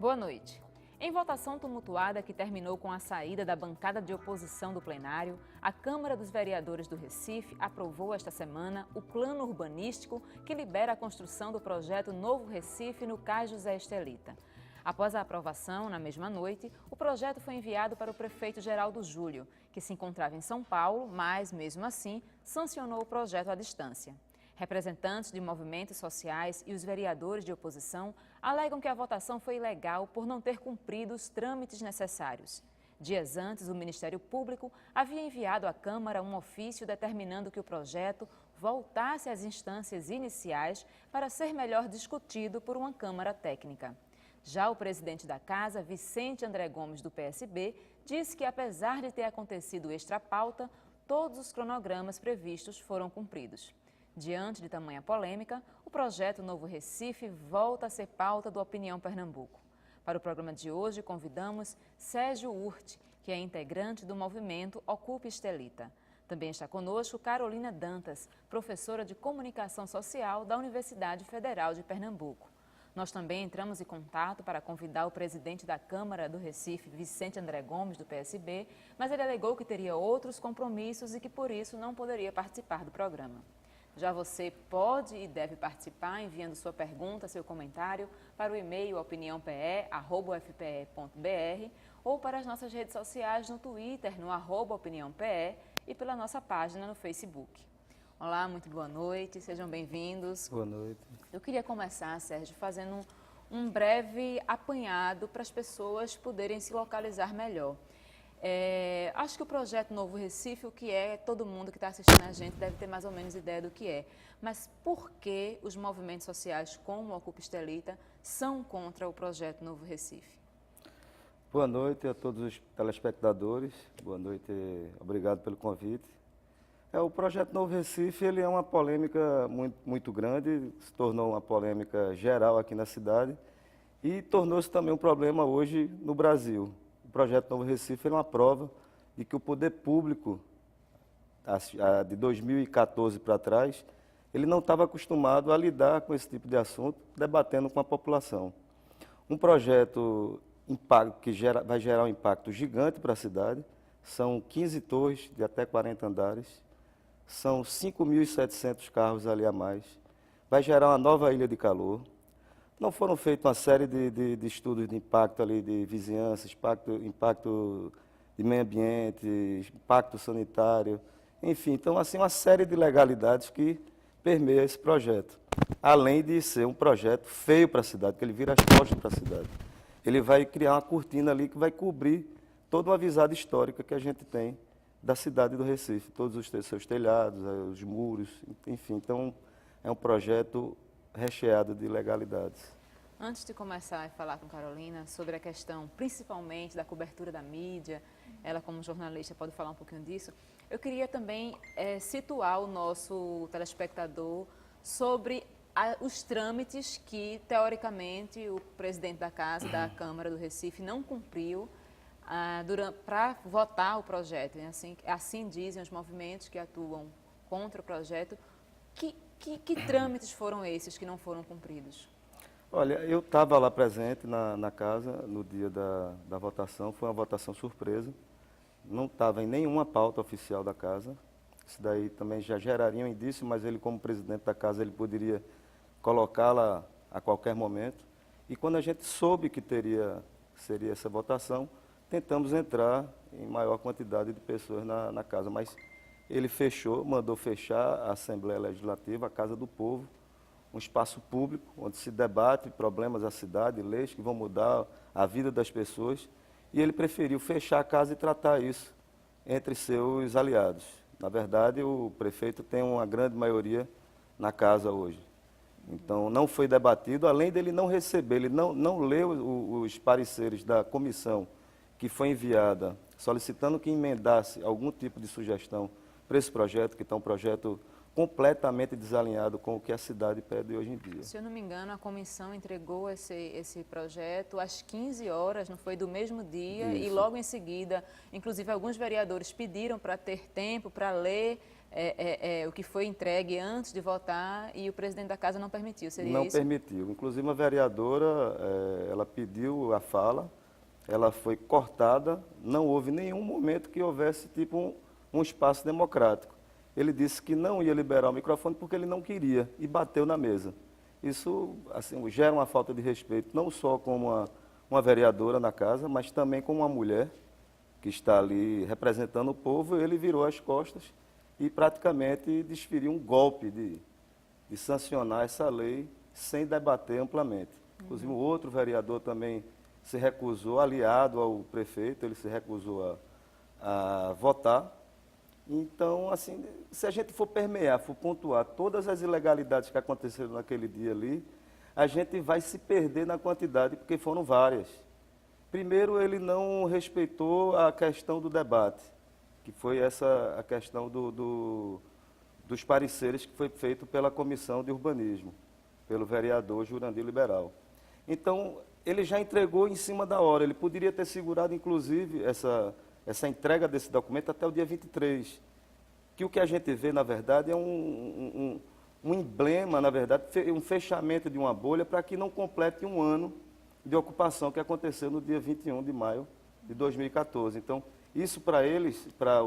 Boa noite. Em votação tumultuada que terminou com a saída da bancada de oposição do plenário, a Câmara dos Vereadores do Recife aprovou esta semana o plano urbanístico que libera a construção do projeto Novo Recife no Cais José Estelita. Após a aprovação, na mesma noite, o projeto foi enviado para o prefeito Geraldo Júlio, que se encontrava em São Paulo, mas, mesmo assim, sancionou o projeto à distância. Representantes de movimentos sociais e os vereadores de oposição alegam que a votação foi ilegal por não ter cumprido os trâmites necessários. Dias antes, o Ministério Público havia enviado à Câmara um ofício determinando que o projeto voltasse às instâncias iniciais para ser melhor discutido por uma Câmara técnica. Já o presidente da Casa, Vicente André Gomes, do PSB, disse que, apesar de ter acontecido extra-pauta, todos os cronogramas previstos foram cumpridos. Diante de tamanha polêmica, o projeto Novo Recife volta a ser pauta do Opinião Pernambuco. Para o programa de hoje, convidamos Sérgio Urte, que é integrante do movimento Ocupe Estelita. Também está conosco Carolina Dantas, professora de Comunicação Social da Universidade Federal de Pernambuco. Nós também entramos em contato para convidar o presidente da Câmara do Recife, Vicente André Gomes, do PSB, mas ele alegou que teria outros compromissos e que, por isso, não poderia participar do programa. Já você pode e deve participar enviando sua pergunta, seu comentário para o e-mail opiniãope@ufpe.br ou para as nossas redes sociais no Twitter, no @opiniãope e pela nossa página no Facebook. Olá, muito boa noite, sejam bem-vindos. Boa noite. Eu queria começar, Sérgio, fazendo um breve apanhado para as pessoas poderem se localizar melhor. Acho que o projeto Novo Recife, o que é, todo mundo que está assistindo a gente deve ter mais ou menos ideia do que é. Mas por que os movimentos sociais como o Ocupe Estelita são contra o projeto Novo Recife? Boa noite a todos os telespectadores. Boa noite, obrigado pelo convite. O projeto Novo Recife ele é uma polêmica muito grande, se tornou uma polêmica geral aqui na cidade e tornou-se também um problema hoje no Brasil. O projeto Novo Recife é uma prova de que o poder público, de 2014 para trás, ele não estava acostumado a lidar com esse tipo de assunto, debatendo com a população. Um projeto que vai gerar um impacto gigante para a cidade, são 15 torres de até 40 andares, são 5.700 carros ali a mais, vai gerar uma nova ilha de calor. Não foram feitas uma série de estudos de impacto ali de vizinhança, impacto de meio ambiente, impacto sanitário, enfim. Então, assim, uma série de legalidades que permeia esse projeto. Além de ser um projeto feio para a cidade, que ele vira as costas para a cidade. Ele vai criar uma cortina ali que vai cobrir toda uma visada histórica que a gente tem da cidade do Recife. Todos os seus telhados, os muros, enfim. Então, é um projeto recheado de ilegalidades. Antes de começar a falar com Carolina sobre a questão, principalmente, da cobertura da mídia, ela como jornalista pode falar um pouquinho disso, eu queria também situar o nosso telespectador sobre os trâmites que, teoricamente, o presidente da Casa, da Câmara do Recife, não cumpriu para votar o projeto. Assim dizem os movimentos que atuam contra o projeto. Que trâmites foram esses que não foram cumpridos? Olha, eu estava lá presente na casa no dia da votação, foi uma votação surpresa, não estava em nenhuma pauta oficial da casa, isso daí também já geraria um indício, mas ele como presidente da casa, ele poderia colocá-la a qualquer momento. E quando a gente soube que seria essa votação, tentamos entrar em maior quantidade de pessoas na casa, mas ele mandou fechar a Assembleia Legislativa, a Casa do Povo, um espaço público onde se debate problemas da cidade, leis que vão mudar a vida das pessoas, e ele preferiu fechar a casa e tratar isso entre seus aliados. Na verdade, o prefeito tem uma grande maioria na casa hoje. Então, não foi debatido, além dele não receber, ele não leu os pareceres da comissão que foi enviada, solicitando que emendasse algum tipo de sugestão para esse projeto, que está um projeto completamente desalinhado com o que a cidade pede hoje em dia. Se eu não me engano, a comissão entregou esse projeto às 15 horas, não foi do mesmo dia, Isso. E logo em seguida, inclusive alguns vereadores pediram para ter tempo para ler o que foi entregue antes de votar e o presidente da casa não permitiu, seria Não isso? permitiu. Inclusive, uma vereadora, ela pediu a fala, ela foi cortada, não houve nenhum momento que houvesse tipo um espaço democrático. Ele disse que não ia liberar o microfone porque ele não queria e bateu na mesa. Isso assim, gera uma falta de respeito, não só com uma vereadora na casa, mas também com uma mulher que está ali representando o povo. Ele virou as costas e praticamente desferiu um golpe de sancionar essa lei sem debater amplamente. Inclusive, o outro vereador também se recusou, aliado ao prefeito, ele se recusou a votar. Então, assim, se a gente for permear, for pontuar todas as ilegalidades que aconteceram naquele dia ali, a gente vai se perder na quantidade, porque foram várias. Primeiro, ele não respeitou a questão do debate, que foi a questão dos pareceres que foi feito pela Comissão de Urbanismo, pelo vereador Jurandir Liberal. Então, ele já entregou em cima da hora, ele poderia ter segurado, inclusive, essa entrega desse documento até o dia 23, que o que a gente vê, na verdade, é um emblema, na verdade, um fechamento de uma bolha para que não complete um ano de ocupação que aconteceu no dia 21 de maio de 2014. Então, isso para eles, para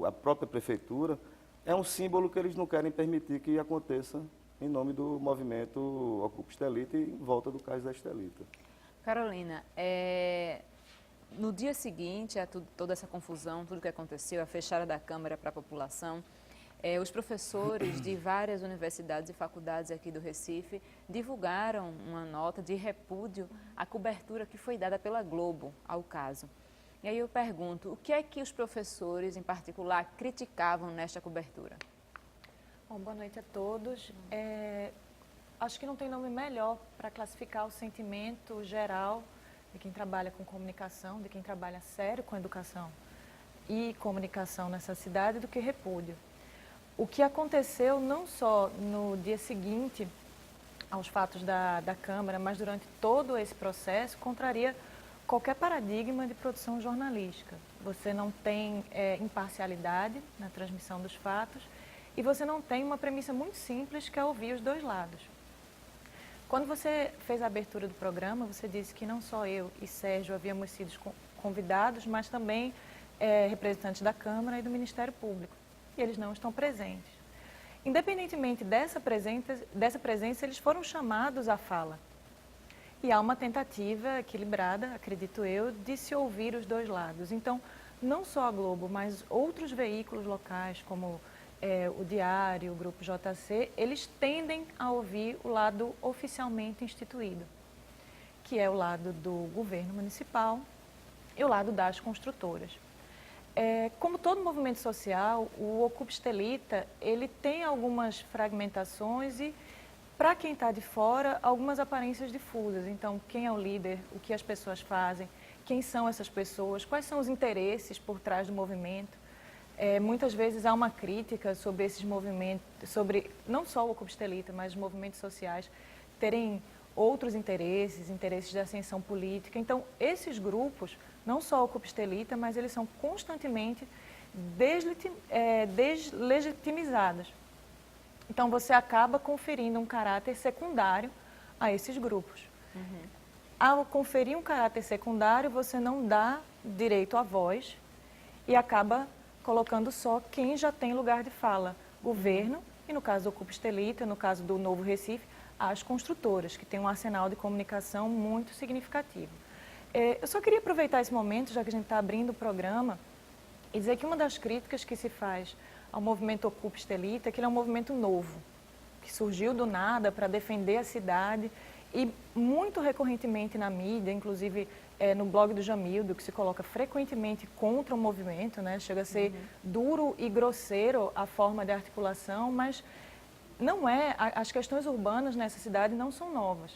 a própria prefeitura, é um símbolo que eles não querem permitir que aconteça em nome do movimento Ocupa Estelita e em volta do Cais da Estelita. Carolina, no dia seguinte a toda essa confusão, tudo que aconteceu, a fechada da Câmara para a população, os professores de várias universidades e faculdades aqui do Recife divulgaram uma nota de repúdio à cobertura que foi dada pela Globo ao caso. E aí eu pergunto, o que é que os professores, em particular, criticavam nesta cobertura? Bom, boa noite a todos. Acho que não tem nome melhor para classificar o sentimento geral de quem trabalha com comunicação, de quem trabalha sério com educação e comunicação nessa cidade do que repúdio. O que aconteceu não só no dia seguinte aos fatos da Câmara, mas durante todo esse processo, contraria qualquer paradigma de produção jornalística. Você não tem imparcialidade na transmissão dos fatos e você não tem uma premissa muito simples, que é ouvir os dois lados. Quando você fez a abertura do programa, você disse que não só eu e Sérgio havíamos sido convidados, mas também representantes da Câmara e do Ministério Público. E eles não estão presentes. Independentemente dessa presença, eles foram chamados à fala. E há uma tentativa equilibrada, acredito eu, de se ouvir os dois lados. Então, não só a Globo, mas outros veículos locais, como o Diário, o Grupo JC, eles tendem a ouvir o lado oficialmente instituído, que é o lado do governo municipal e o lado das construtoras. Como todo movimento social, o Ocupa Estelita, ele tem algumas fragmentações e, para quem está de fora, algumas aparências difusas. Então, quem é o líder, o que as pessoas fazem, quem são essas pessoas, quais são os interesses por trás do movimento. Muitas vezes há uma crítica sobre esses movimentos, sobre não só o Ocupa Estelita, mas os movimentos sociais terem outros interesses de ascensão política. Então, esses grupos, não só o Ocupa Estelita, mas eles são constantemente deslegitimizados. Então, você acaba conferindo um caráter secundário a esses grupos. Uhum. Ao conferir um caráter secundário, você não dá direito à voz e acaba colocando só quem já tem lugar de fala. Governo, e no caso do Ocupa Estelita, no caso do Novo Recife, as construtoras, que têm um arsenal de comunicação muito significativo. Eu só queria aproveitar esse momento, já que a gente está abrindo o programa, e dizer que uma das críticas que se faz ao movimento Ocupa Estelita é que ele é um movimento novo, que surgiu do nada para defender a cidade e muito recorrentemente na mídia, inclusive no blog do Jamildo, que se coloca frequentemente contra o movimento, né? Chega a ser duro e grosseiro a forma de articulação, mas não é, as questões urbanas nessa cidade não são novas.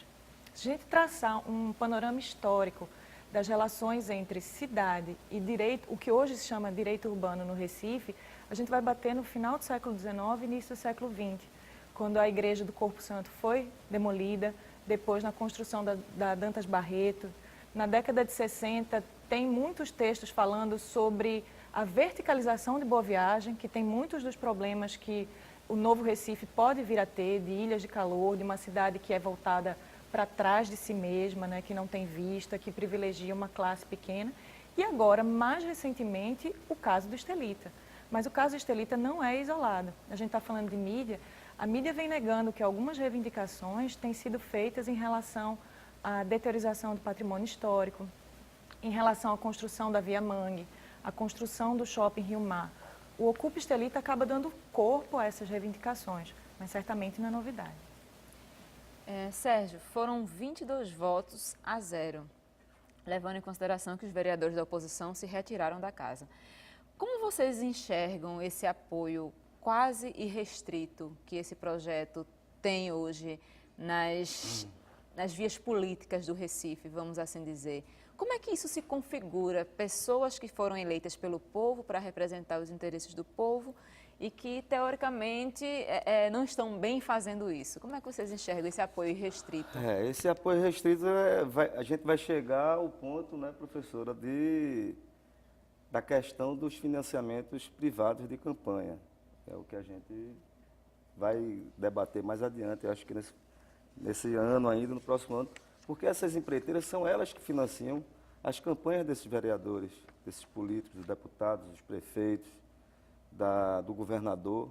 Se a gente traçar um panorama histórico das relações entre cidade e direito, o que hoje se chama direito urbano no Recife, a gente vai bater no final do século XIX e início do século XX, quando a Igreja do Corpo Santo foi demolida, depois na construção da Dantas Barreto. Na década de 60, tem muitos textos falando sobre a verticalização de Boa Viagem, que tem muitos dos problemas que o Novo Recife pode vir a ter, de ilhas de calor, de uma cidade que é voltada para trás de si mesma, né, que não tem vista, que privilegia uma classe pequena. E agora, mais recentemente, o caso do Estelita. Mas o caso do Estelita não é isolado. A gente está falando de mídia. A mídia vem negando que algumas reivindicações têm sido feitas em relação à deteriorização do patrimônio histórico, em relação à construção da Via Mangue, a construção do Shopping Rio Mar. O Ocupa Estelita acaba dando corpo a essas reivindicações, mas certamente não é novidade. Sérgio, foram 22 votos a 0, levando em consideração que os vereadores da oposição se retiraram da casa. Como vocês enxergam esse apoio quase irrestrito que esse projeto tem hoje nas vias políticas do Recife, vamos assim dizer? Como é que isso se configura? Pessoas que foram eleitas pelo povo para representar os interesses do povo e que, teoricamente, não estão bem fazendo isso. Como é que vocês enxergam esse apoio irrestrito? Esse apoio restrito, a gente vai chegar ao ponto, né, professora, da questão dos financiamentos privados de campanha. É o que a gente vai debater mais adiante, eu acho que nesse ano ainda, no próximo ano, porque essas empreiteiras são elas que financiam as campanhas desses vereadores, desses políticos, dos deputados, dos prefeitos, do governador.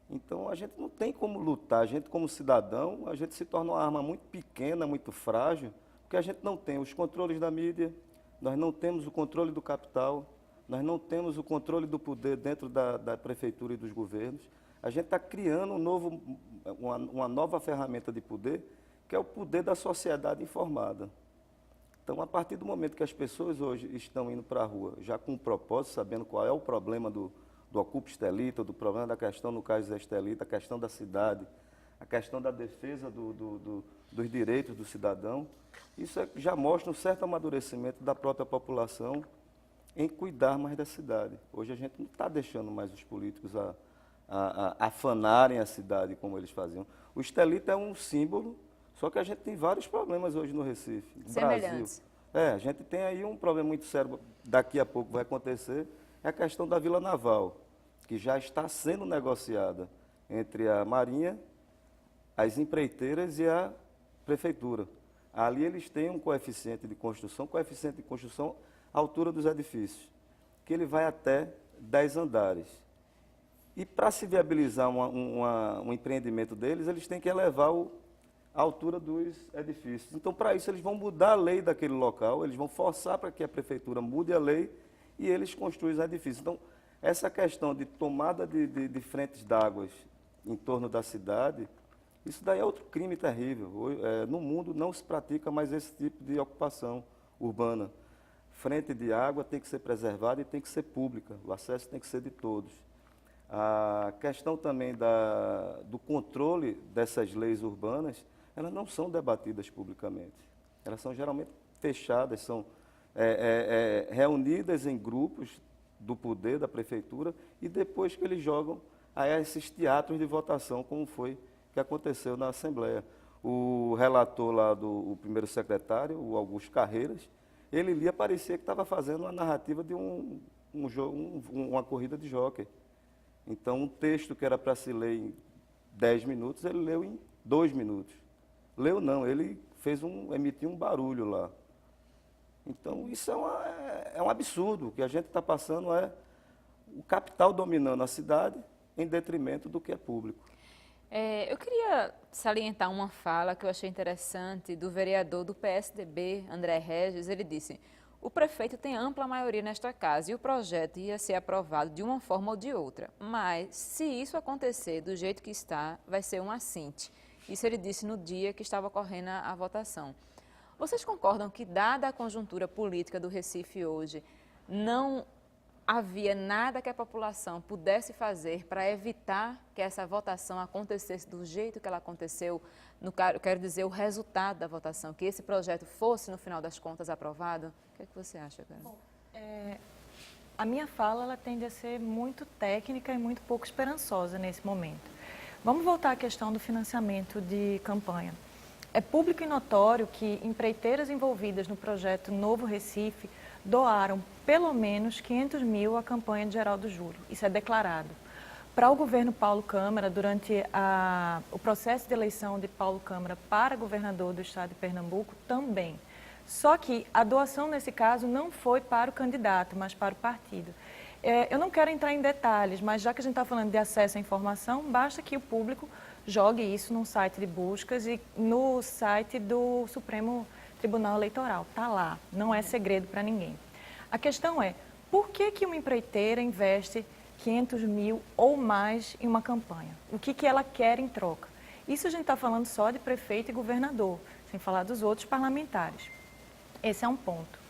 Então, a gente não tem como lutar. A gente, como cidadão, a gente se torna uma arma muito pequena, muito frágil, porque a gente não tem os controles da mídia, nós não temos o controle do capital, nós não temos o controle do poder dentro da prefeitura e dos governos. A gente está criando uma nova ferramenta de poder, que é o poder da sociedade informada. Então, a partir do momento que as pessoas hoje estão indo para a rua, já com um propósito, sabendo qual é o problema do Ocupa Estelita, do problema da questão, no caso da Estelita, a questão da cidade, a questão da defesa dos direitos do cidadão, isso já mostra um certo amadurecimento da própria população em cuidar mais da cidade. Hoje a gente não está deixando mais os políticos afanarem a cidade como eles faziam. O Estelita é um símbolo, só que a gente tem vários problemas hoje no Recife, no Brasil. A gente tem aí um problema muito sério, daqui a pouco vai acontecer, é a questão da Vila Naval, que já está sendo negociada entre a Marinha, as empreiteiras e a Prefeitura. Ali eles têm um coeficiente de construção à altura dos edifícios, que ele vai até 10 andares. E para se viabilizar um empreendimento deles, eles têm que elevar a altura dos edifícios. Então, para isso, eles vão mudar a lei daquele local, eles vão forçar para que a Prefeitura mude a lei e eles construam os edifícios. Então, essa questão de tomada de frentes d'água em torno da cidade, isso daí é outro crime terrível. No mundo não se pratica mais esse tipo de ocupação urbana. Frente de água tem que ser preservada e tem que ser pública, o acesso tem que ser de todos. A questão também do controle dessas leis urbanas, elas não são debatidas publicamente. Elas são geralmente fechadas, são reunidas em grupos do poder, da prefeitura, e depois que eles jogam a esses teatros de votação, como foi que aconteceu na Assembleia. O relator lá o primeiro secretário, o Augusto Carreiras, ele lia, parecia que estava fazendo uma narrativa de uma corrida de jockey. Então, um texto que era para se ler em 10 minutos, ele leu em 2 minutos. Leu não, ele emitiu um barulho lá. Então, isso é um absurdo. O que a gente está passando é o capital dominando a cidade em detrimento do que é público. Eu queria salientar uma fala que eu achei interessante do vereador do PSDB, André Regis. Ele disse: o prefeito tem ampla maioria nesta casa e o projeto ia ser aprovado de uma forma ou de outra. Mas, se isso acontecer do jeito que está, vai ser um assinte. Isso ele disse no dia que estava ocorrendo a votação. Vocês concordam que, dada a conjuntura política do Recife hoje, não havia nada que a população pudesse fazer para evitar que essa votação acontecesse do jeito que ela aconteceu? Eu quero dizer, o resultado da votação, que esse projeto fosse, no final das contas, aprovado? O que é que você acha, Karen? Bom, a minha fala ela tende a ser muito técnica e muito pouco esperançosa nesse momento. Vamos voltar à questão do financiamento de campanha. É público e notório que empreiteiras envolvidas no projeto Novo Recife doaram pelo menos 500 mil à campanha de Geraldo Júlio. Isso é declarado. Para o governo Paulo Câmara, durante o processo de eleição de Paulo Câmara para governador do estado de Pernambuco, também. Só que a doação, nesse caso, não foi para o candidato, mas para o partido. Eu não quero entrar em detalhes, mas já que a gente está falando de acesso à informação, basta que o público jogue isso num site de buscas e no site do Supremo Tribunal Eleitoral. Está lá, não é segredo para ninguém. A questão é, por que uma empreiteira investe 500 mil ou mais em uma campanha? O que ela quer em troca? Isso a gente está falando só de prefeito e governador, sem falar dos outros parlamentares. Esse é um ponto.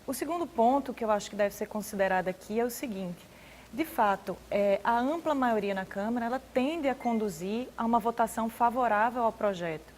O segundo ponto que eu acho que deve ser considerado aqui é o seguinte: de fato, a ampla maioria na Câmara, ela tende a conduzir a uma votação favorável ao projeto.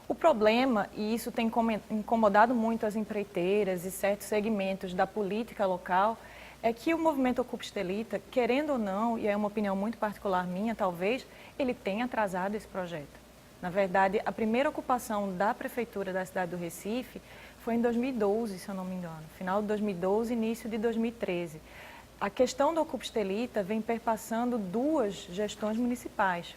O problema, e isso tem incomodado muito as empreiteiras e certos segmentos da política local, é que o movimento Ocupa Estelita, querendo ou não, e é uma opinião muito particular minha, talvez, ele tenha atrasado esse projeto. Na verdade, a primeira ocupação da Prefeitura da cidade do Recife foi em 2012, se eu não me engano, final de 2012, início de 2013. A questão do Ocupa Estelita vem perpassando duas gestões municipais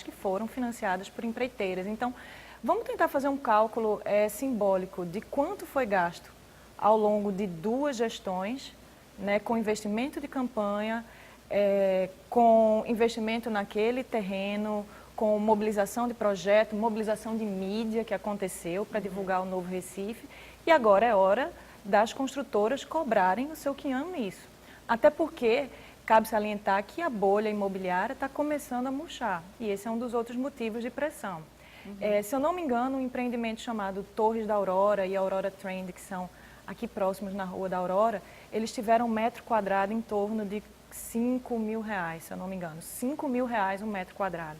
que foram financiadas por empreiteiras. Então, vamos tentar fazer um cálculo simbólico de quanto foi gasto ao longo de duas gestões, né, com investimento de campanha, com investimento naquele terreno, com mobilização de projeto, mobilização de mídia que aconteceu para divulgar o Novo Recife. E agora é hora das construtoras cobrarem o seu quinhão nisso. Até porque cabe salientar que a bolha imobiliária está começando a murchar. E esse é um dos outros motivos de pressão. Se eu não me engano, um empreendimento chamado Torres da Aurora e Aurora Trend, que são aqui próximos na Rua da Aurora, eles tiveram um metro quadrado em torno de 5 mil reais, se eu não me engano. 5 mil reais um metro quadrado.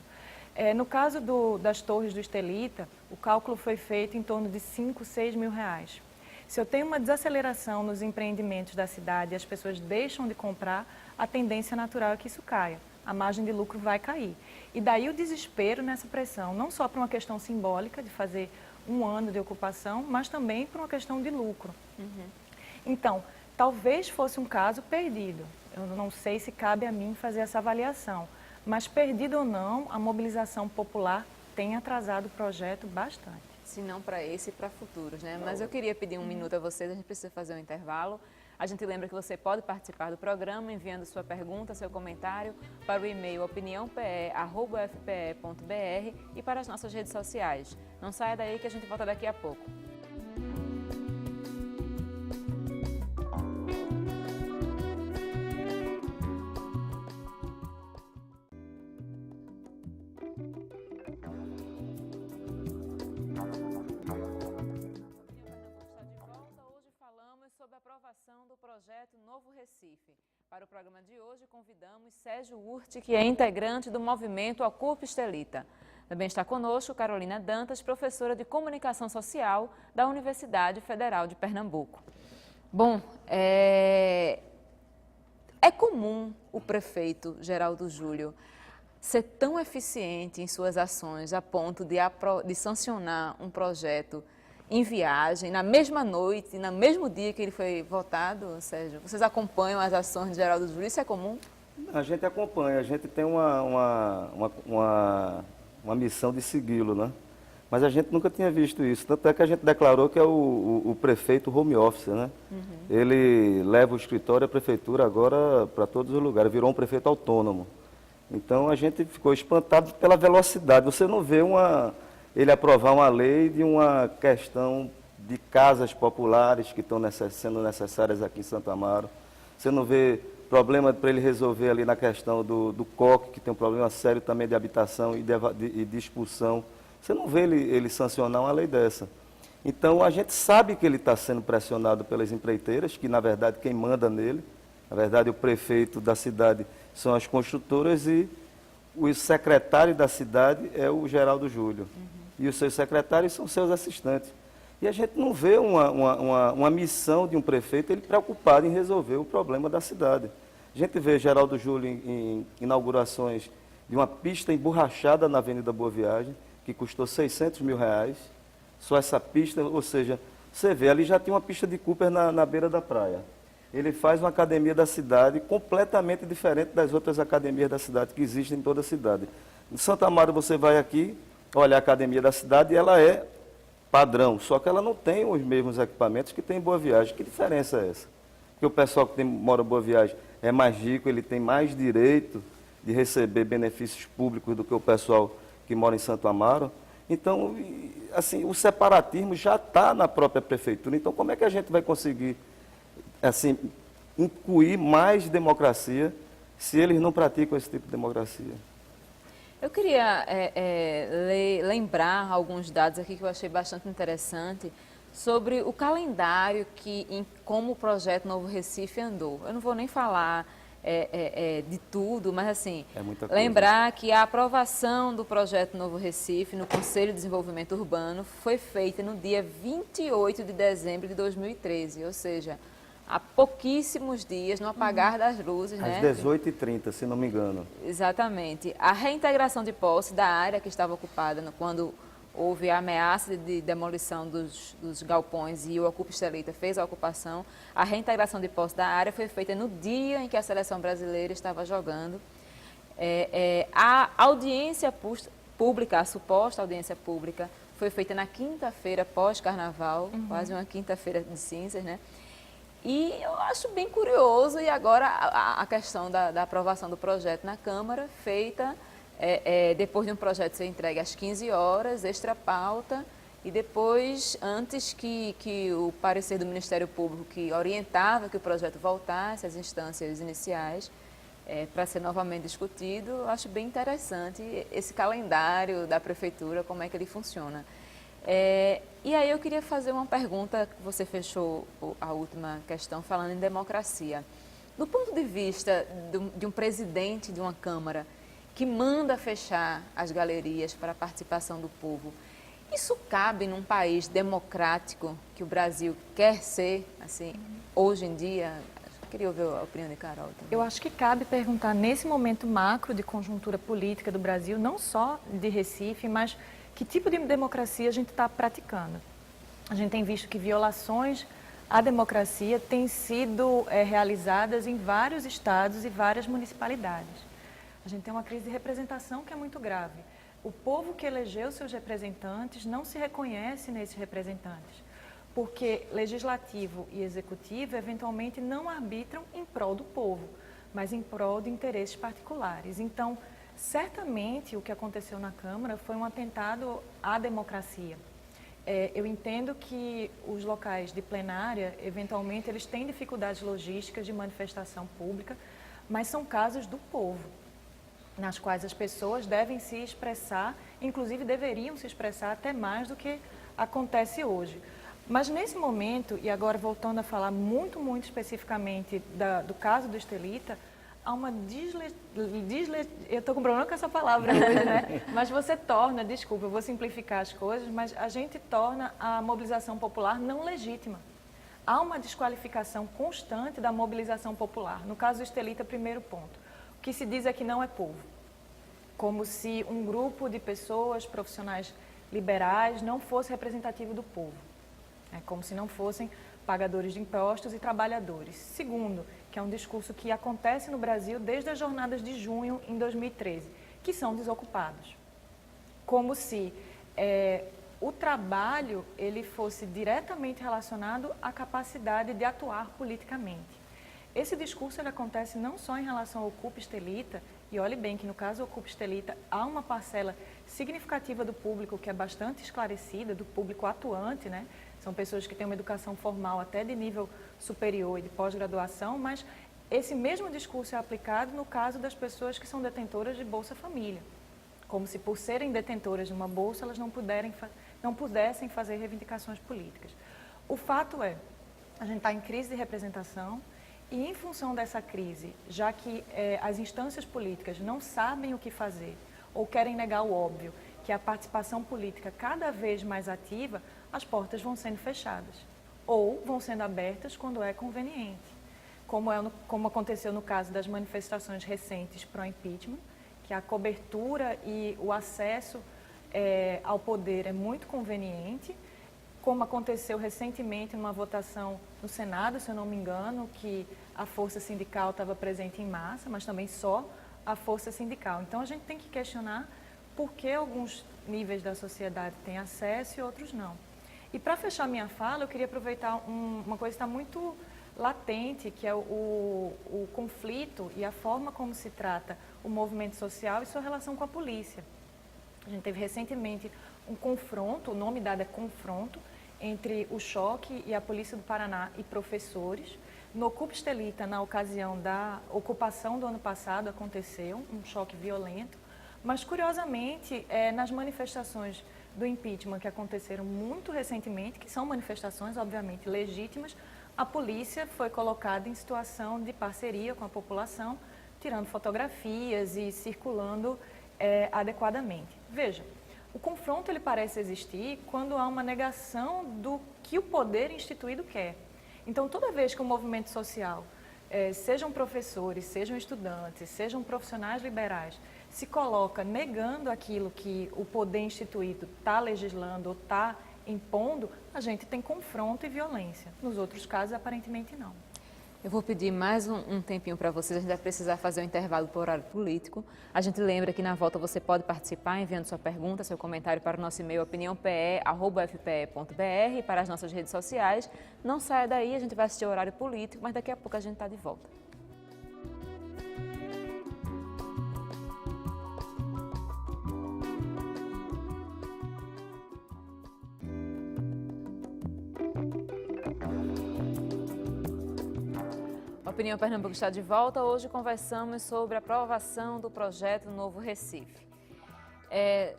No caso das Torres do Estelita, o cálculo foi feito em torno de 5, 6 mil reais. Se eu tenho uma desaceleração nos empreendimentos da cidade e as pessoas deixam de comprar, a tendência natural é que isso caia. A margem de lucro vai cair. E daí o desespero nessa pressão, não só para uma questão simbólica de fazer um ano de ocupação, mas também por uma questão de lucro. Então, talvez fosse um caso perdido. Eu não sei se cabe a mim fazer essa avaliação. Mas, perdido ou não, a mobilização popular tem atrasado o projeto bastante. Se não para esse e para futuros, né? Mas eu queria pedir um minuto a vocês, a gente precisa fazer um intervalo. A gente lembra que você pode participar do programa enviando sua pergunta, seu comentário para o e-mail opiniãope@fpe.br e para as nossas redes sociais. Não saia daí que a gente volta daqui a pouco. Sobre a aprovação do projeto Novo Recife. Para o programa de hoje, convidamos Sérgio Urti, que é integrante do movimento Ocupa Estelita. Também está conosco Carolina Dantas, professora de Comunicação Social da Universidade Federal de Pernambuco. Bom, é comum o prefeito Geraldo Júlio ser tão eficiente em suas ações a ponto de sancionar um projeto em viagem, na mesma noite, no mesmo dia que ele foi votado, Sérgio? Vocês acompanham as ações de Geraldo Júlio? Isso é comum? A gente acompanha, a gente tem uma missão de segui-lo, né? Mas a gente nunca tinha visto isso, tanto é que a gente declarou que é o prefeito home office, né? Ele leva o escritório e a prefeitura agora para todos os lugares, virou um prefeito autônomo. Então a gente ficou espantado pela velocidade, você não vê ele aprovar uma lei de uma questão de casas populares que estão sendo necessárias aqui em Santo Amaro. Você não vê problema para ele resolver ali na questão do COC, que tem um problema sério também de habitação e de expulsão. Você não vê ele sancionar uma lei dessa. Então, a gente sabe que ele está sendo pressionado pelas empreiteiras, que, na verdade, quem manda nele, na verdade, o prefeito da cidade são as construtoras e o secretário da cidade é o Geraldo Júlio. E os seus secretários são seus assistentes. E a gente não vê uma missão de um prefeito ele preocupado em resolver o problema da cidade. A gente vê Geraldo Júlio em inaugurações de uma pista emborrachada na Avenida Boa Viagem, que custou 600 mil reais. Só essa pista, ou seja, Você vê, ali já tem uma pista de Cooper na beira da praia. Ele faz uma academia da cidade completamente diferente das outras academias da cidade que existem em toda a cidade. Em Santo Amaro você vai aqui, olha a academia da cidade e ela é padrão, só que ela não tem os mesmos equipamentos que tem em Boa Viagem. Que diferença é essa? Porque o pessoal que mora em Boa Viagem é mais rico, ele tem mais direito de receber benefícios públicos do que o pessoal que mora em Santo Amaro. Então, assim, o separatismo já está na própria prefeitura. Então, como é que a gente vai conseguir assim, incluir mais democracia se eles não praticam esse tipo de democracia? Eu queria lembrar alguns dados aqui que eu achei bastante interessante sobre o calendário como o projeto Novo Recife andou. Eu não vou nem falar de tudo, mas assim, lembrar que a aprovação do projeto Novo Recife no Conselho de Desenvolvimento Urbano foi feita no dia 28 de dezembro de 2013, ou seja, há pouquíssimos dias, no apagar das luzes, às né? 18h30, se não me engano. Exatamente. A reintegração de posse da área que estava ocupada quando houve a ameaça de demolição dos galpões e o Ocupa Estelita fez a ocupação, a reintegração de posse da área foi feita no dia em que a seleção brasileira estava jogando. A audiência pública, a suposta audiência pública, foi feita na quinta-feira pós-carnaval, quase uma quinta-feira de cinzas, né? E eu acho bem curioso, e agora a questão da aprovação do projeto na Câmara, feita depois de um projeto ser entregue às 15 horas, extra pauta, e depois, antes que o parecer do Ministério Público, que orientava que o projeto voltasse às instâncias iniciais, para ser novamente discutido, eu acho bem interessante esse calendário da Prefeitura, como é que ele funciona. E aí eu queria fazer uma pergunta, que você fechou a última questão falando em democracia. Do ponto de vista de um presidente de uma Câmara que manda fechar as galerias para a participação do povo, isso cabe num país democrático que o Brasil quer ser, assim, hoje em dia? Eu queria ouvir a opinião de Carol também. Eu acho que cabe perguntar, nesse momento macro de conjuntura política do Brasil, não só de Recife, mas que tipo de democracia a gente está praticando. A gente tem visto que violações à democracia têm sido realizadas em vários estados e várias municipalidades. A gente tem uma crise de representação que é muito grave. O povo que elegeu seus representantes não se reconhece nesses representantes, porque legislativo e executivo eventualmente não arbitram em prol do povo, mas em prol de interesses particulares. Então, certamente, o que aconteceu na Câmara foi um atentado à democracia. Eu entendo que os locais de plenária, eventualmente, eles têm dificuldades logísticas de manifestação pública, mas são casas do povo, nas quais as pessoas devem se expressar, inclusive deveriam se expressar até mais do que acontece hoje. Mas nesse momento, e agora voltando a falar muito especificamente do caso do Estelita, há uma eu estou com problema com essa palavra hoje, né? Mas você torna, desculpa, eu vou simplificar as coisas, mas a gente torna a mobilização popular não legítima. Há uma desqualificação constante da mobilização popular. No caso do Estelita, primeiro ponto. O que se diz é que não é povo. Como se um grupo de pessoas, profissionais liberais, não fosse representativo do povo. É como se não fossem pagadores de impostos e trabalhadores. Segundo, que é um discurso que acontece no Brasil desde as jornadas de junho em 2013, que são desocupados. Como se o trabalho ele fosse diretamente relacionado à capacidade de atuar politicamente. Esse discurso ele acontece não só em relação ao Ocupa Estelita, e olhe bem que no caso do Ocupa Estelita há uma parcela significativa do público que é bastante esclarecida, do público atuante, né? São pessoas que têm uma educação formal até de nível superior e de pós-graduação, mas esse mesmo discurso é aplicado no caso das pessoas que são detentoras de Bolsa Família. Como se por serem detentoras de uma bolsa, elas não pudessem fazer reivindicações políticas. O fato é, a gente está em crise de representação e em função dessa crise, já que as instâncias políticas não sabem o que fazer ou querem negar o óbvio, que é a participação política cada vez mais ativa, as portas vão sendo fechadas ou vão sendo abertas quando é conveniente, como aconteceu no caso das manifestações recentes pró-impeachment, que a cobertura e o acesso ao poder é muito conveniente como aconteceu recentemente numa votação no Senado, se eu não me engano, que a força sindical estava presente em massa, mas também só a força sindical. Então, a gente tem que questionar por que alguns níveis da sociedade têm acesso e outros não. E para fechar minha fala, eu queria aproveitar uma coisa que está muito latente, que é o conflito e a forma como se trata o movimento social e sua relação com a polícia. A gente teve recentemente um confronto, o nome dado é confronto, entre o Choque e a Polícia do Paraná e professores. No Ocupa Estelita, na ocasião da ocupação do ano passado, aconteceu um choque violento, mas curiosamente, nas manifestações do impeachment que aconteceram muito recentemente, que são manifestações obviamente legítimas, a polícia foi colocada em situação de parceria com a população, tirando fotografias e circulando adequadamente. Veja, o confronto ele parece existir quando há uma negação do que o poder instituído quer. Então, toda vez que o movimento social, sejam professores, sejam estudantes, sejam profissionais liberais, se coloca negando aquilo que o poder instituído está legislando ou está impondo, a gente tem confronto e violência. Nos outros casos, aparentemente não. Eu vou pedir mais um tempinho para vocês, a gente vai precisar fazer um intervalo por horário político. A gente lembra que na volta você pode participar enviando sua pergunta, seu comentário para o nosso e-mail opiniãope@fpe.br e para as nossas redes sociais. Não saia daí, a gente vai assistir o horário político, mas daqui a pouco a gente está de volta. Opinião Pernambuco está de volta. Hoje conversamos sobre a aprovação do projeto Novo Recife.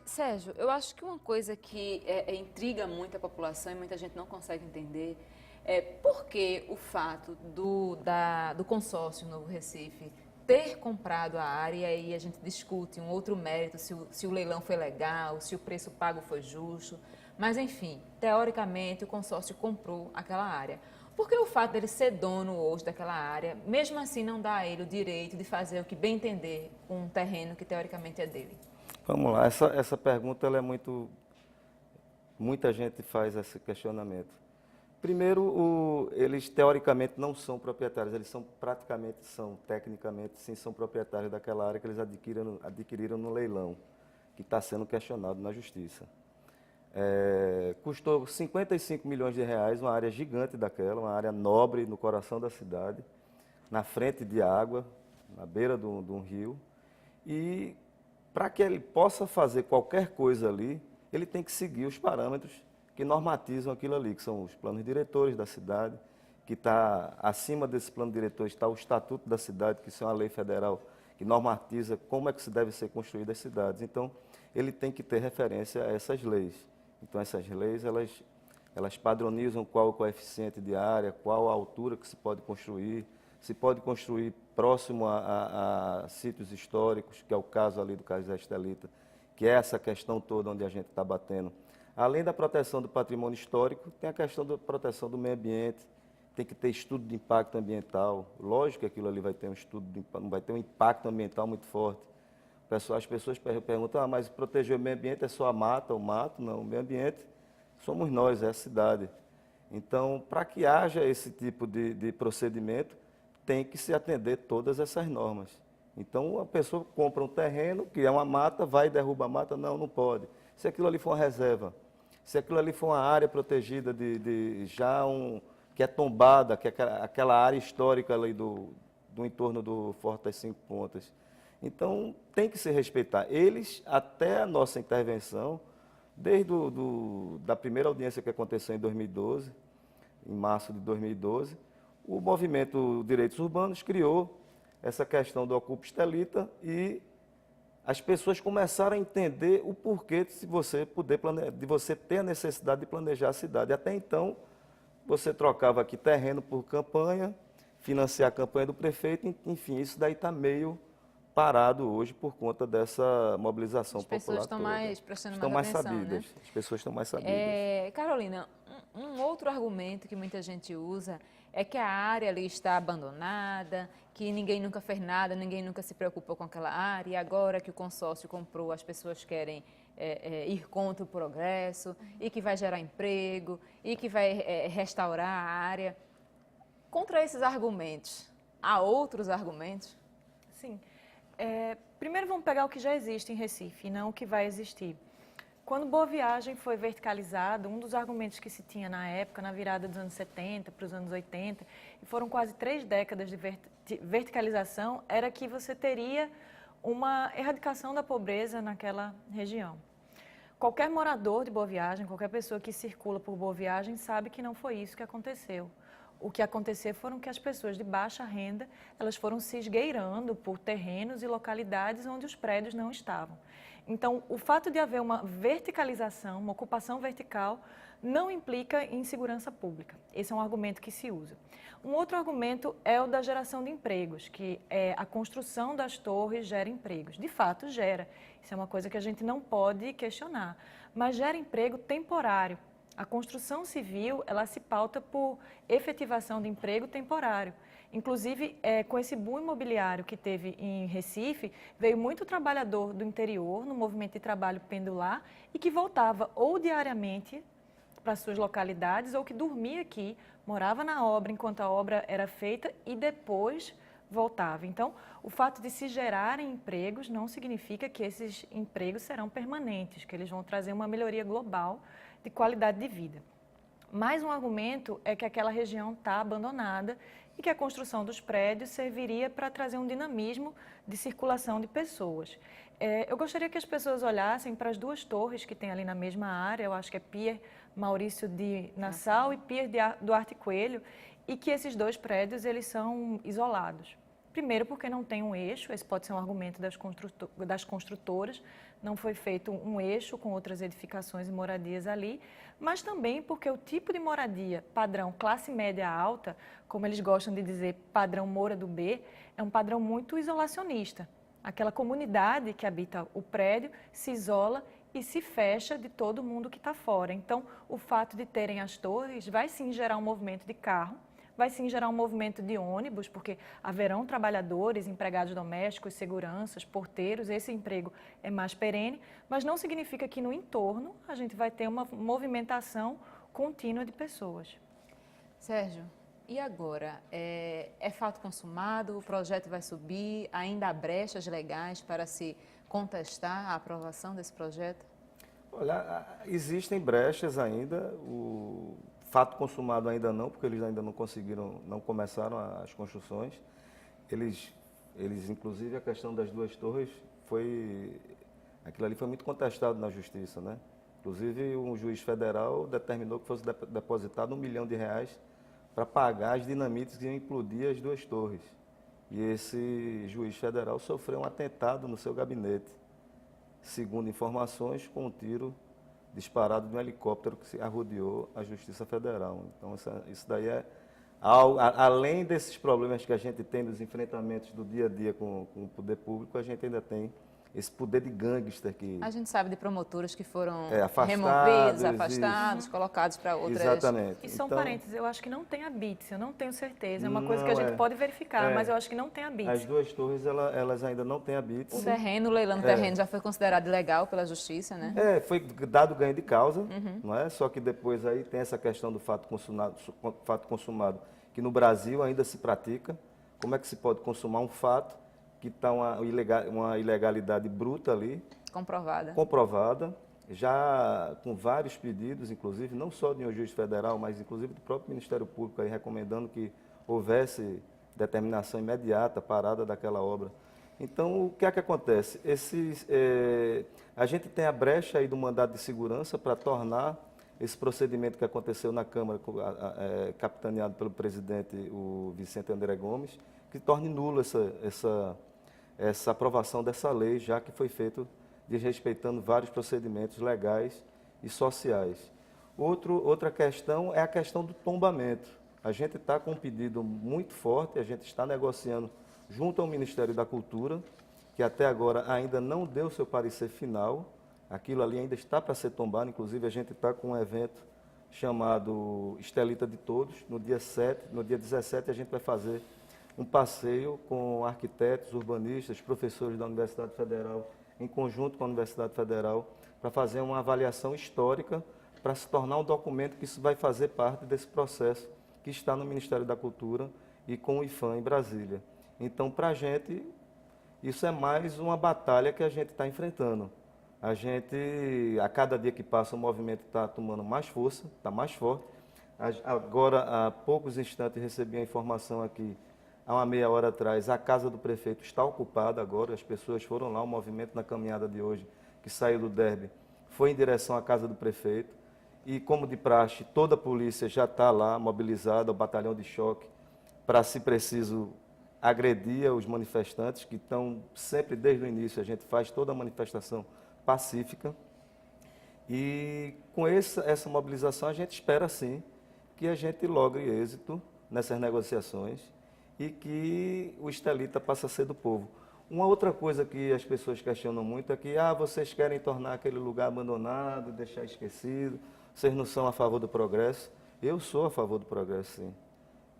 Sérgio, eu acho que uma coisa que intriga muito a população e muita gente não consegue entender é por que o fato do consórcio Novo Recife ter comprado a área, e a gente discute um outro mérito, se o leilão foi legal, se o preço pago foi justo, mas enfim, teoricamente o consórcio comprou aquela área. Por que o fato dele ser dono hoje daquela área, mesmo assim não dá a ele o direito de fazer o que bem entender com um terreno que teoricamente é dele? Vamos lá, essa pergunta ela é muita gente faz esse questionamento. Primeiro, eles teoricamente não são proprietários, eles tecnicamente sim, são proprietários daquela área que eles adquiriram no leilão, que está sendo questionado na justiça. Custou 55 milhões de reais, uma área gigante daquela, uma área nobre no coração da cidade, na frente de água, na beira de um rio. E para que ele possa fazer qualquer coisa ali, ele tem que seguir os parâmetros que normatizam aquilo ali, que são os planos diretores da cidade, que está acima desse plano diretor está o Estatuto da Cidade, que isso é uma lei federal que normatiza como é que se deve ser construídas as cidades. Então, ele tem que ter referência a essas leis. Então, essas leis, elas padronizam qual o coeficiente de área, qual a altura que se pode construir próximo a sítios históricos, que é o caso ali do Cais da Estelita, que é essa questão toda onde a gente está batendo. Além da proteção do patrimônio histórico, tem a questão da proteção do meio ambiente, tem que ter estudo de impacto ambiental. Lógico que aquilo ali vai ter vai ter um impacto ambiental muito forte. As pessoas perguntam, mas proteger o meio ambiente é só a mata, o mato? Não, o meio ambiente somos nós, é a cidade. Então, para que haja esse tipo de procedimento, tem que se atender todas essas normas. Então, a pessoa compra um terreno, que é uma mata, vai e derruba a mata? Não, não pode. Se aquilo ali for uma reserva, se aquilo ali for uma área protegida que é tombada, que é aquela área histórica ali do entorno do Forte das Cinco Pontas. Então, tem que se respeitar. Eles, até a nossa intervenção, desde da primeira audiência que aconteceu em 2012, em março de 2012, o movimento Direitos Urbanos criou essa questão do Ocupa Estelita e as pessoas começaram a entender o porquê de você ter a necessidade de planejar a cidade. Até então, você trocava aqui terreno por campanha, financiar a campanha do prefeito, enfim, isso daí está meio parado hoje por conta dessa mobilização popular. As pessoas estão mais prestando mais atenção, sabidas, né? As pessoas estão mais sabidas. Carolina, um outro argumento que muita gente usa É que a área ali está abandonada, que ninguém nunca fez nada, ninguém nunca se preocupou com aquela área, e agora que o consórcio comprou, as pessoas querem ir contra o progresso, e que vai gerar emprego, e que vai restaurar a área. Contra esses argumentos, há outros argumentos? Sim. Primeiro vamos pegar o que já existe em Recife e não o que vai existir. Quando Boa Viagem foi verticalizado, um dos argumentos que se tinha na época, na virada dos anos 70 para os anos 80, e foram quase 3 décadas de verticalização, era que você teria uma erradicação da pobreza naquela região. Qualquer morador de Boa Viagem, qualquer pessoa que circula por Boa Viagem sabe que não foi isso que aconteceu. O que aconteceu foram que as pessoas de baixa renda, elas foram se esgueirando por terrenos e localidades onde os prédios não estavam. Então, o fato de haver uma verticalização, uma ocupação vertical, não implica insegurança pública. Esse é um argumento que se usa. Um outro argumento é o da geração de empregos, que a construção das torres gera empregos. De fato, gera. Isso é uma coisa que a gente não pode questionar. Mas gera emprego temporário. A construção civil, ela se pauta por efetivação de emprego temporário. Inclusive, com esse boom imobiliário que teve em Recife, veio muito trabalhador do interior, no movimento de trabalho pendular, e que voltava ou diariamente para suas localidades, ou que dormia aqui, morava na obra enquanto a obra era feita e depois voltava. Então, o fato de se gerarem empregos não significa que esses empregos serão permanentes, que eles vão trazer uma melhoria global de qualidade de vida. Mais um argumento é que aquela região está abandonada e que a construção dos prédios serviria para trazer um dinamismo de circulação de pessoas. Eu gostaria que as pessoas olhassem para as 2 torres que tem ali na mesma área, eu acho que é Pier Maurício de Nassau e Pier Duarte Coelho, e que esses 2 prédios eles são isolados. Primeiro porque não tem um eixo, esse pode ser um argumento das construtoras, não foi feito um eixo com outras edificações e moradias ali, mas também porque o tipo de moradia padrão classe média alta, como eles gostam de dizer, padrão Moura do B, é um padrão muito isolacionista. Aquela comunidade que habita o prédio se isola e se fecha de todo mundo que está fora. Então, o fato de terem as torres vai sim gerar um movimento de carro, vai sim gerar um movimento de ônibus, porque haverão trabalhadores, empregados domésticos, seguranças, porteiros, esse emprego é mais perene, mas não significa que no entorno a gente vai ter uma movimentação contínua de pessoas. Sérgio, e agora? É fato consumado, o projeto vai subir, ainda há brechas legais para se contestar a aprovação desse projeto? Olha, existem brechas ainda, o fato consumado ainda não, porque eles ainda não conseguiram, não começaram as construções. Eles inclusive, a questão das 2 torres, aquilo ali foi muito contestado na justiça, né? Inclusive, um juiz federal determinou que fosse depositado R$1 milhão para pagar as dinamites que iam implodir as 2 torres. E esse juiz federal sofreu um atentado no seu gabinete, segundo informações, com um tiro disparado de um helicóptero que se arrodeou a Justiça Federal. Então, isso daí além desses problemas que a gente tem dos enfrentamentos do dia a dia com o poder público, a gente ainda tem esse poder de gangster que... A gente sabe de promotores que foram afastados, afastados, colocados para outras... Exatamente. E só um parênteses, eu acho que não tem a BITS, eu não tenho certeza, é uma Não, coisa que a gente pode verificar, mas eu acho que não tem a BITS. As 2 torres, elas ainda não têm a BITS. O terreno, o leilão do terreno já foi considerado ilegal pela justiça, né? Foi dado ganho de causa, não é? Só que depois aí tem essa questão do fato consumado, que no Brasil ainda se pratica. Como é que se pode consumar um fato que está uma ilegalidade bruta ali. Comprovada, já com vários pedidos, inclusive, não só de um juiz federal, mas inclusive do próprio Ministério Público, aí, recomendando que houvesse determinação imediata, parada daquela obra. Então, o que é que acontece? A gente tem a brecha aí do mandado de segurança para tornar esse procedimento que aconteceu na Câmara, capitaneado pelo presidente, o Vicente André Gomes, que torne nula essa aprovação dessa lei, já que foi feito desrespeitando vários procedimentos legais e sociais. Outra questão é a questão do tombamento. A gente está com um pedido muito forte, a gente está negociando junto ao Ministério da Cultura, que até agora ainda não deu seu parecer final. Aquilo ali ainda está para ser tombado, inclusive a gente está com um evento chamado Estelita de Todos. No dia 17 a gente vai fazer um passeio com arquitetos, urbanistas, professores da Universidade Federal, em conjunto com a Universidade Federal, para fazer uma avaliação histórica, para se tornar um documento que isso vai fazer parte desse processo que está no Ministério da Cultura e com o IFAM em Brasília. Então, para a gente, isso é mais uma batalha que a gente está enfrentando. A gente, a cada dia que passa, o movimento está tomando mais força, está mais forte. Agora, há poucos instantes, recebi a informação aqui, há uma meia hora atrás, a casa do prefeito está ocupada agora, as pessoas foram lá, o movimento na caminhada de hoje, que saiu do Derby, foi em direção à casa do prefeito. E, como de praxe, toda a polícia já está lá, mobilizada, o batalhão de choque, para, se preciso, agredir os manifestantes, que estão sempre, desde o início, a gente faz toda a manifestação pacífica. E com essa mobilização a gente espera sim que a gente logre êxito nessas negociações e que o Estelita passe a ser do povo. Uma outra coisa que as pessoas questionam muito é que vocês querem tornar aquele lugar abandonado, deixar esquecido, vocês não são a favor do progresso. Eu sou a favor do progresso, sim.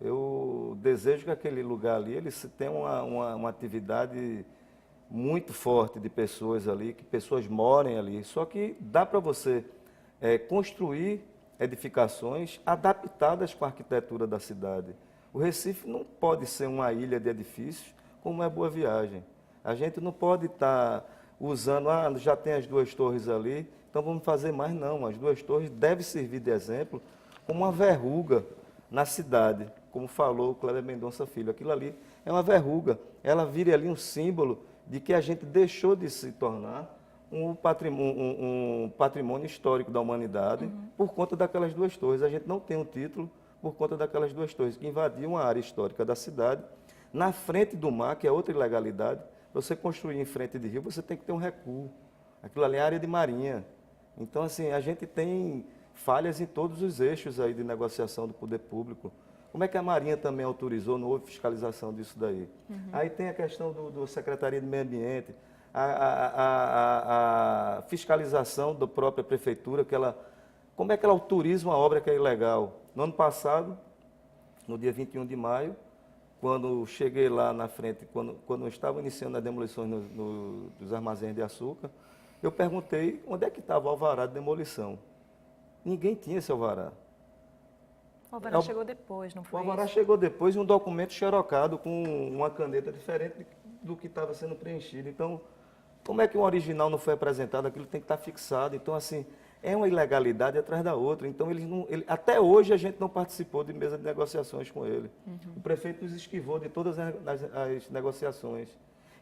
Eu desejo que aquele lugar ali ele tenha uma atividade muito forte de pessoas ali, que pessoas morem ali. Só que dá para você construir edificações adaptadas com a arquitetura da cidade. O Recife não pode ser uma ilha de edifícios como é Boa Viagem. A gente não pode estar usando, já tem as 2 torres ali, então vamos fazer mais. Não, as 2 torres devem servir de exemplo como uma verruga na cidade, como falou o Kleber Mendonça Filho. Aquilo ali é uma verruga, ela vira ali um símbolo de que a gente deixou de se tornar um patrimônio histórico da humanidade por conta daquelas 2 torres. A gente não tem um título por conta daquelas 2 torres que invadiam uma área histórica da cidade, na frente do mar, que é outra ilegalidade. Você construir em frente de rio, você tem que ter um recuo. Aquilo ali é área de marinha. Então, assim, a gente tem falhas em todos os eixos aí de negociação do poder público. Como é que a Marinha também autorizou, não houve fiscalização disso daí? Aí tem a questão do Secretaria de Meio Ambiente, a fiscalização da própria prefeitura, como é que ela autoriza uma obra que é ilegal? No ano passado, no dia 21 de maio, quando cheguei lá na frente, quando estava iniciando as demolições dos armazéns de açúcar, eu perguntei onde é que estava o alvará de demolição. Ninguém tinha esse alvará. O alvará chegou depois, não foi? O alvará chegou depois e um documento xerocado com uma caneta diferente do que estava sendo preenchido. Então, como é que o original não foi apresentado? Aquilo tem que estar fixado. Então, assim, é uma ilegalidade atrás da outra. Então, até hoje a gente não participou de mesa de negociações com ele. O prefeito nos esquivou de todas as negociações.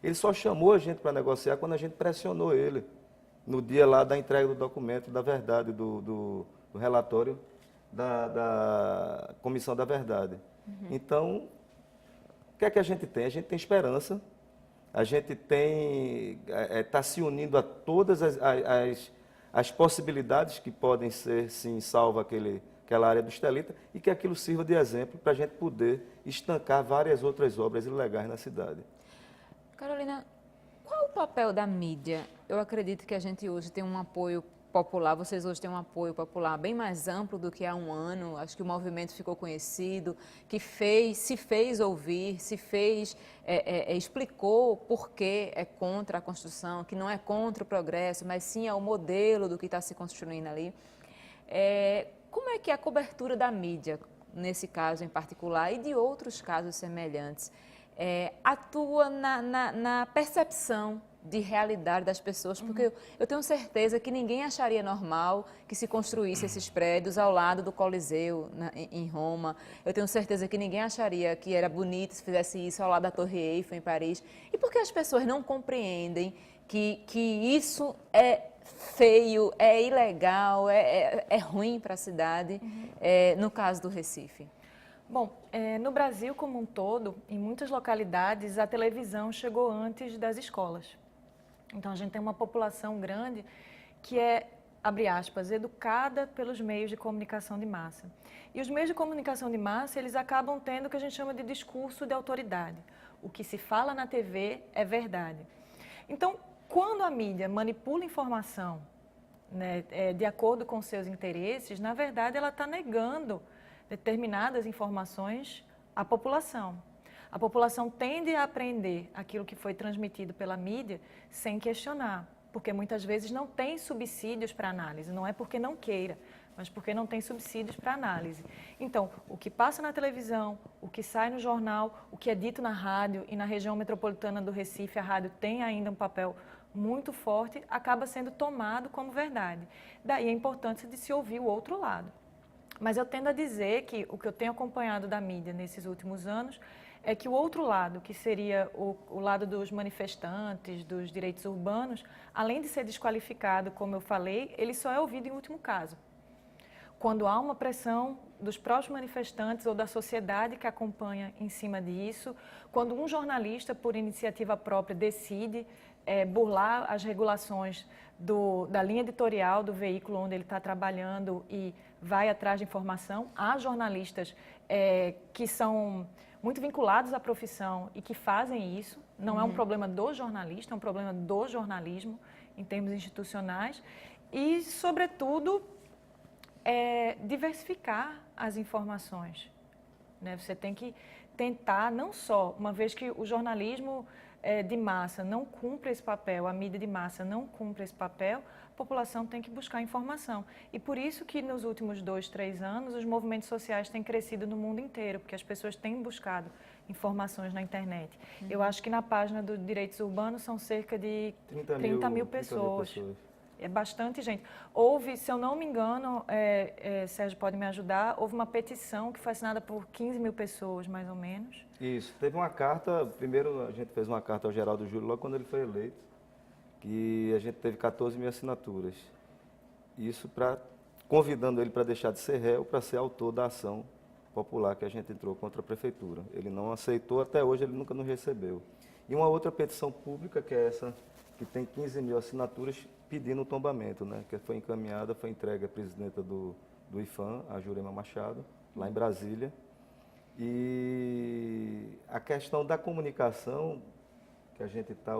Ele só chamou a gente para negociar quando a gente pressionou ele, no dia lá da entrega do documento da verdade, do relatório da Comissão da Verdade. Então, o que é que a gente tem? A gente tem esperança, a gente está se unindo a todas as possibilidades que podem ser, sim, salvo aquela área do Estelita, e que aquilo sirva de exemplo para a gente poder estancar várias outras obras ilegais na cidade. Carolina, qual o papel da mídia? Eu acredito que a gente hoje tem um apoio popular, vocês hoje têm um apoio popular bem mais amplo do que há um ano. Acho que o movimento ficou conhecido, que se fez ouvir, explicou por que é contra a construção, que não é contra o progresso, mas sim é o modelo do que está se construindo ali. Como é que a cobertura da mídia, nesse caso em particular, e de outros casos semelhantes, atua na percepção de realidade das pessoas? Porque eu tenho certeza que ninguém acharia normal que se construísse esses prédios ao lado do Coliseu, em Roma. Eu tenho certeza que ninguém acharia que era bonito se fizesse isso ao lado da Torre Eiffel, em Paris. E por que as pessoas não compreendem que isso é feio, é ilegal, é ruim para a cidade, no caso do Recife? Bom, no Brasil como um todo, em muitas localidades, a televisão chegou antes das escolas. Então, a gente tem uma população grande que é, abre aspas, educada pelos meios de comunicação de massa. E os meios de comunicação de massa, eles acabam tendo o que a gente chama de discurso de autoridade. O que se fala na TV é verdade. Então, quando a mídia manipula informação, né, de acordo com seus interesses, na verdade ela está negando determinadas informações à população. A população tende a aprender aquilo que foi transmitido pela mídia sem questionar, porque muitas vezes não tem subsídios para análise, não é porque não queira, mas porque não tem subsídios para análise. Então, o que passa na televisão, o que sai no jornal, o que é dito na rádio, e na região metropolitana do Recife, a rádio tem ainda um papel muito forte, acaba sendo tomado como verdade. Daí a importância de se ouvir o outro lado. Mas eu tendo a dizer que o que eu tenho acompanhado da mídia nesses últimos anos é que o outro lado, que seria o lado dos manifestantes, dos direitos urbanos, além de ser desqualificado, como eu falei, ele só é ouvido em último caso. Quando há uma pressão dos próprios manifestantes ou da sociedade que acompanha em cima disso, quando um jornalista, por iniciativa própria, decide burlar as regulações da linha editorial do veículo onde ele está trabalhando e vai atrás de informação, há jornalistas que são muito vinculados à profissão e que fazem isso. Não é um problema do jornalista, é um problema do jornalismo em termos institucionais e, sobretudo, diversificar as informações, né? Você tem que tentar, não só, uma vez que o jornalismo de massa não cumpre esse papel, a mídia de massa não cumpre esse papel, a população tem que buscar informação. E por isso que nos últimos 2, 3 anos os movimentos sociais têm crescido no mundo inteiro, porque as pessoas têm buscado informações na internet. Eu acho que na página do Direitos Urbanos são cerca de 30 mil pessoas. É bastante gente. Houve, se eu não me engano, Sérgio pode me ajudar, houve uma petição que foi assinada por 15 mil pessoas, mais ou menos. Isso. Teve uma carta, primeiro a gente fez uma carta ao Geraldo Júlio, logo quando ele foi eleito, que a gente teve 14 mil assinaturas. Isso convidando ele para deixar de ser réu, para ser autor da ação popular que a gente entrou contra a prefeitura. Ele não aceitou, até hoje ele nunca nos recebeu. E uma outra petição pública, que é essa, que tem 15 mil assinaturas, pedindo o tombamento, né, que foi encaminhada, foi entregue à presidenta do IFAM, a Jurema Machado, lá em Brasília. E a questão da comunicação, que a gente está,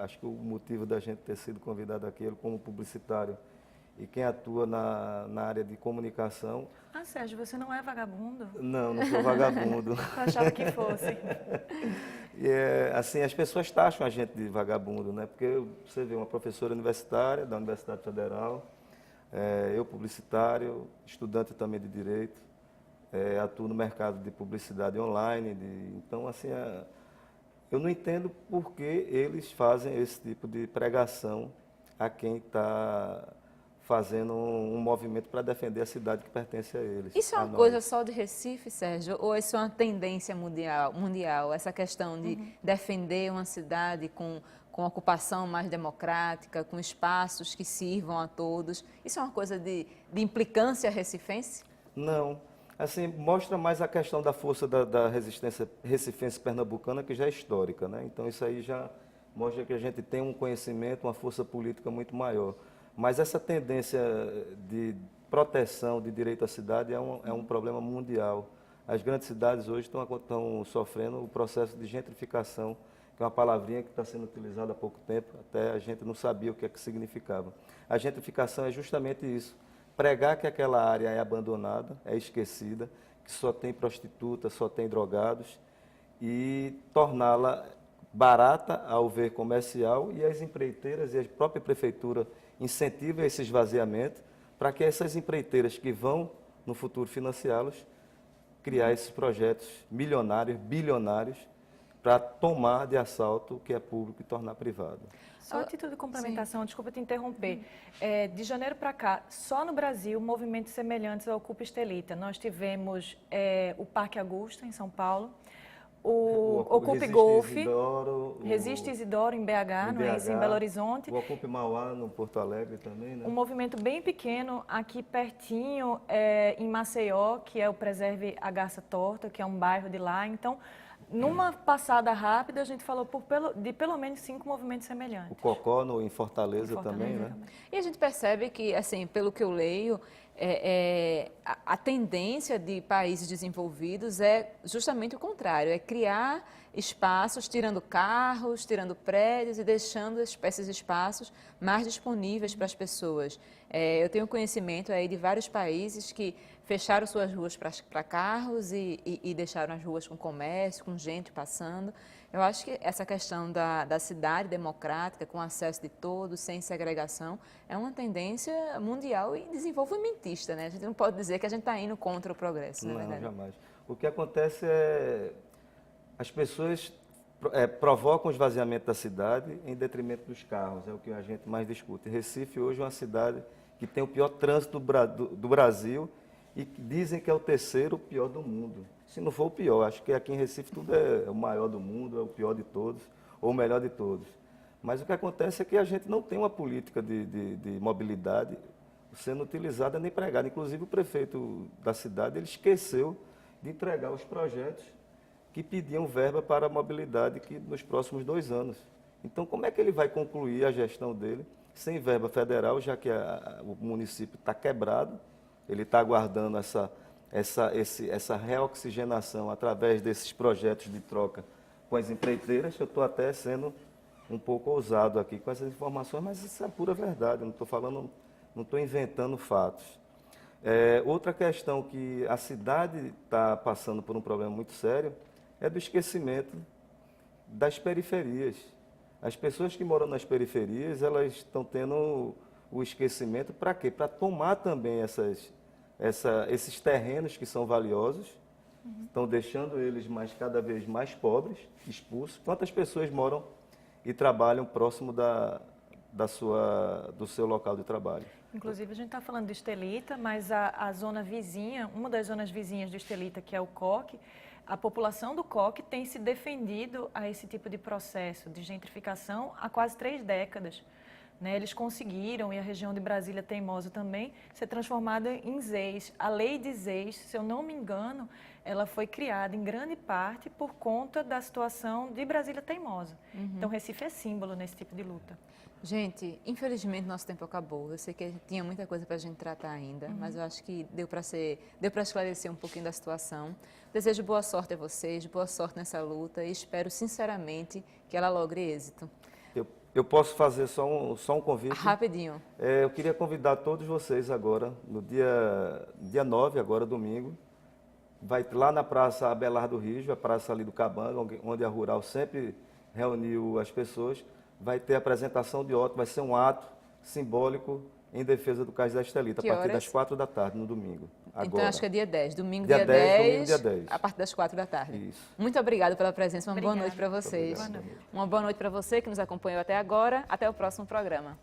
acho que o motivo da gente ter sido convidado aqui, ele como publicitário e quem atua na área de comunicação. Ah, Sérgio, você não é vagabundo? Não, não sou vagabundo. Eu achava que fosse. E assim, as pessoas taxam a gente de vagabundo, né? Porque você vê uma professora universitária da Universidade Federal, eu publicitário, estudante também de Direito, atuo no mercado de publicidade online, então assim, eu não entendo por que eles fazem esse tipo de pregação a quem está fazendo um movimento para defender a cidade que pertence a eles. Isso é uma coisa só de Recife, Sérgio? Ou isso é uma tendência mundial, essa questão de defender uma cidade com ocupação mais democrática, com espaços que sirvam a todos? Isso é uma coisa de implicância recifense? Não. Assim, mostra mais a questão da força da resistência recifense pernambucana, que já é histórica, né? Então isso aí já mostra que a gente tem um conhecimento, uma força política muito maior. Mas essa tendência de proteção de direito à cidade é um problema mundial. As grandes cidades hoje estão sofrendo o processo de gentrificação, que é uma palavrinha que está sendo utilizada há pouco tempo, até a gente não sabia o que é que significava. A gentrificação é justamente isso, pregar que aquela área é abandonada, é esquecida, que só tem prostitutas, só tem drogados, e torná-la barata ao ver comercial, e as empreiteiras e a própria prefeitura incentivam esse esvaziamento para que essas empreiteiras que vão no futuro financiá-los, criar esses projetos milionários, bilionários, para tomar de assalto o que é público e tornar privado. Só a título de complementação, desculpa te interromper. De janeiro para cá, só no Brasil, movimentos semelhantes ao Ocupa Estelita. Nós tivemos o Parque Augusta, em São Paulo, o Ocupe Golf, Resiste Isidoro em BH, em Belo Horizonte. O Ocupe Mauá, no Porto Alegre também, né? Um movimento bem pequeno, aqui pertinho, em Maceió, que é o Preserve a Garça Torta, que é um bairro de lá. Então, numa passada rápida, a gente falou de pelo menos 5 movimentos semelhantes. O Cocó em Fortaleza também, né? E a gente percebe que, assim, pelo que eu leio, a tendência de países desenvolvidos é justamente o contrário, é criar espaços, tirando carros, tirando prédios e deixando esses espaços mais disponíveis para as pessoas. Eu tenho conhecimento aí de vários países que fecharam suas ruas para carros e deixaram as ruas com comércio, com gente passando. Eu acho que essa questão da cidade democrática, com acesso de todos, sem segregação, é uma tendência mundial e desenvolvimentista, né? A gente não pode dizer que a gente está indo contra o progresso, não é verdade? Não, jamais. O que acontece é as pessoas provocam o esvaziamento da cidade em detrimento dos carros, é o que a gente mais discute. Recife hoje é uma cidade que tem o pior trânsito do Brasil e dizem que é o terceiro pior do mundo. Se não for o pior, acho que aqui em Recife tudo é o maior do mundo, é o pior de todos, ou o melhor de todos. Mas o que acontece é que a gente não tem uma política de mobilidade sendo utilizada nem pregada. Inclusive o prefeito da cidade, ele esqueceu de entregar os projetos que pediam verba para a mobilidade nos próximos 2 anos. Então, como é que ele vai concluir a gestão dele sem verba federal, já que o município está quebrado, ele está aguardando essa reoxigenação através desses projetos de troca com as empreiteiras? Eu estou até sendo um pouco ousado aqui com essas informações, mas isso é pura verdade, não estou inventando fatos. Outra questão que a cidade está passando por um problema muito sério é do esquecimento das periferias. As pessoas que moram nas periferias, elas estão tendo o esquecimento para quê? Para tomar também esses terrenos que são valiosos, estão deixando eles cada vez mais pobres, expulsos. Quantas pessoas moram e trabalham próximo do seu local de trabalho? Inclusive, a gente está falando de Estelita, mas a zona vizinha, uma das zonas vizinhas do Estelita, que é o Coque, a população do Coque tem se defendido a esse tipo de processo de gentrificação há quase 3 décadas. Né? Eles conseguiram, e a região de Brasília Teimosa também, ser transformada em ZEIS. A lei de ZEIS, se eu não me engano, ela foi criada em grande parte por conta da situação de Brasília Teimosa. Então, Recife é símbolo nesse tipo de luta. Gente, infelizmente nosso tempo acabou. Eu sei que tinha muita coisa para a gente tratar ainda, mas eu acho que deu para esclarecer um pouquinho da situação. Desejo boa sorte a vocês, boa sorte nessa luta e espero sinceramente que ela logre êxito. Eu posso fazer só um convite? Rapidinho. Eu queria convidar todos vocês agora, no dia 9, agora domingo, vai lá na Praça Abelardo Rijo, a praça ali do Cabanga, onde a Rural sempre reuniu as pessoas. Vai ter apresentação de Otto, vai ser um ato simbólico em defesa do Cais da Estelita, a partir das 4 da tarde, no domingo. Agora. Então, acho que é dia 10, domingo dia 10, a partir das 4 da tarde. Isso. Muito obrigada pela presença, boa noite para vocês. Obrigado. Uma boa noite para você que nos acompanhou até agora. Até o próximo programa.